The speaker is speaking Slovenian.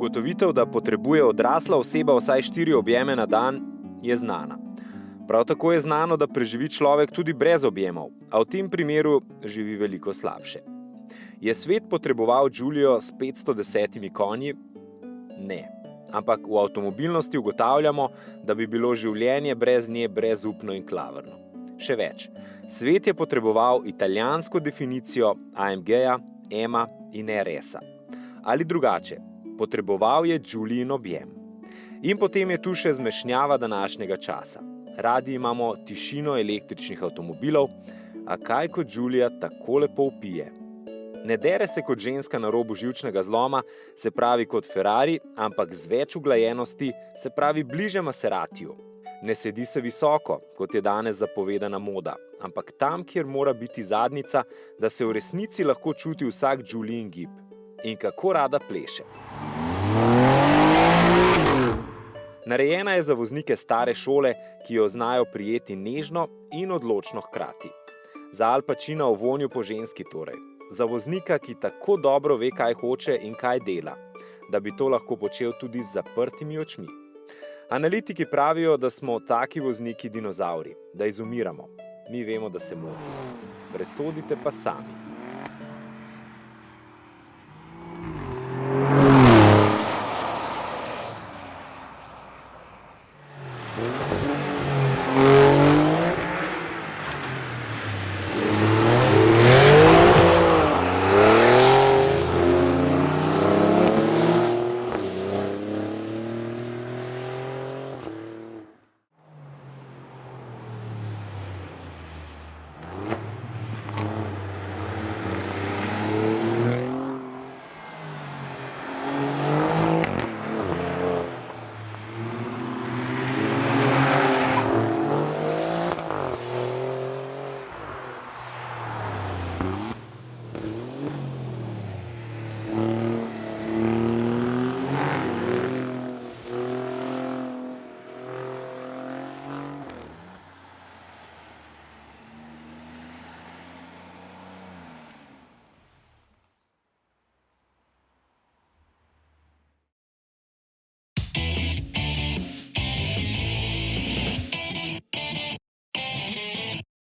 Ugotovitev, da potrebuje odrasla oseba vsaj 4 objeme na dan, je znana. Prav tako je znano, da preživi človek tudi brez objemov, a v tem primeru živi veliko slabše. Je svet potreboval Julio s 510 konji? Ne. Ampak v avtomobilnosti ugotavljamo, da bi bilo življenje brez nje brezupno in klavrno. Še več, svet je potreboval italijansko definicijo AMG-ja, EMA in RS-a. Ali drugače, potreboval je Julijin objem. In potem je tu še zmešnjava današnjega časa. Radi imamo tišino električnih avtomobilov, a kaj kot Julija tako lepo vpije. Ne dere se kot ženska na robu živčnega zloma, se pravi kot Ferrari, ampak z več uglajenosti, se pravi bliže Maseratiju. Ne sedi se visoko, kot je danes zapovedana moda, ampak tam, kjer mora biti zadnjica, da se v resnici lahko čuti vsak Julijin gib. In kako rada pleše. Narejena je za voznike stare šole, ki jo znajo prijeti nežno in odločno hkrati. Za Al Pacina v vonju po ženski torej. Za voznika, ki tako dobro ve, kaj hoče in kaj dela, da bi to lahko počel tudi z zaprtimi očmi. Analitiki pravijo, da smo taki vozniki dinozauri, da izumiramo. Mi vemo, da se motimo. Presodite pa sami.